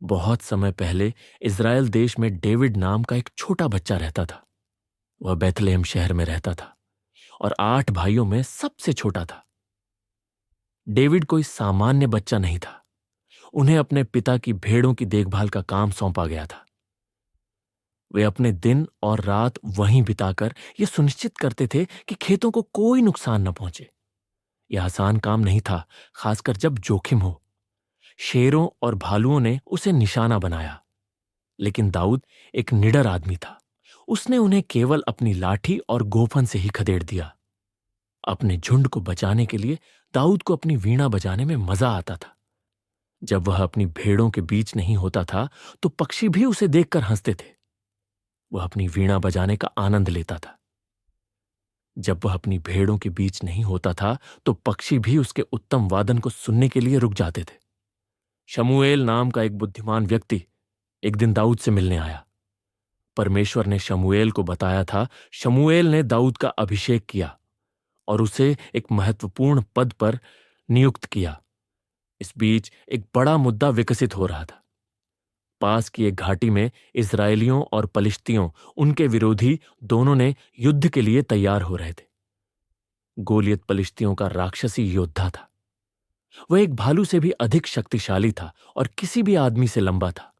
बहुत समय पहले इज़राइल देश में डेविड नाम का एक छोटा बच्चा रहता था। वह बैतलहम शहर में रहता था और 8 भाइयों में सबसे छोटा था। डेविड कोई सामान्य बच्चा नहीं था। उन्हें अपने पिता की भेड़ों की देखभाल का काम सौंपा गया था। वे अपने दिन और रात वहीं बिताकर यह सुनिश्चित करते थे कि खेतों को कोई नुकसान न पहुंचे। यह आसान काम नहीं था, खासकर जब जोखिम हो। शेरों और भालुओं ने उसे निशाना बनाया, लेकिन दाऊद एक निडर आदमी था। उसने उन्हें केवल अपनी लाठी और गोफन से ही खदेड़ दिया। अपने झुंड को बचाने के लिए दाऊद को अपनी वीणा बजाने में मजा आता था। जब वह अपनी भेड़ों के बीच नहीं होता था तो पक्षी भी उसे देखकर हंसते थे। वह अपनी वीणा बजाने का आनंद लेता था। जब वह अपनी भेड़ों के बीच नहीं होता था तो पक्षी भी उसके उत्तम वादन को सुनने के लिए रुक जाते थे। शमूएल नाम का एक बुद्धिमान व्यक्ति एक दिन दाऊद से मिलने आया। परमेश्वर ने शमूएल को बताया था, शमूएल ने दाऊद का अभिषेक किया और उसे एक महत्वपूर्ण पद पर नियुक्त किया। इस बीच एक बड़ा मुद्दा विकसित हो रहा था। पास की एक घाटी में इस्राएलियों और पलिश्तियों, उनके विरोधी, दोनों ने युद्ध के लिए तैयार हो रहे थे। गोलियत पलिश्तियों का राक्षसी योद्धा था। वह एक भालू से भी अधिक शक्तिशाली था और किसी भी आदमी से लंबा था।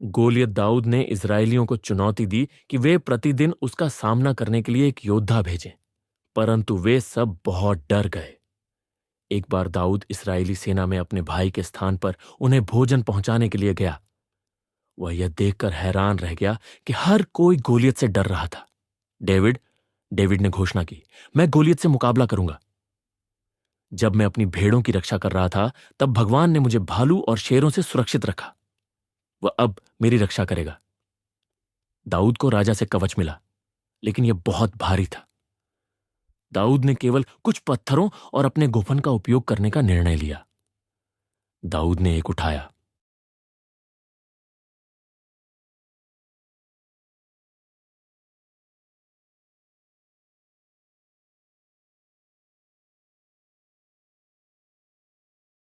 गोलियत दाऊद ने इस्राएलियों को चुनौती दी कि वे प्रतिदिन उसका सामना करने के लिए एक योद्धा भेजें, परंतु वे सब बहुत डर गए। एक बार दाऊद इस्राएली सेना में अपने भाई के स्थान पर उन्हें भोजन पहुंचाने के लिए गया। वह यह देखकर हैरान रह गया कि हर कोई गोलियत से डर रहा था। डेविड ने घोषणा की, मैं गोलियत से मुकाबला करूंगा। जब मैं अपनी भेड़ों की रक्षा कर रहा था तब भगवान ने मुझे भालू और शेरों से सुरक्षित रखा। वह अब मेरी रक्षा करेगा। दाऊद को राजा से कवच मिला, लेकिन यह बहुत भारी था। दाऊद ने केवल कुछ पत्थरों और अपने गोफन का उपयोग करने का निर्णय लिया। दाऊद ने एक उठाया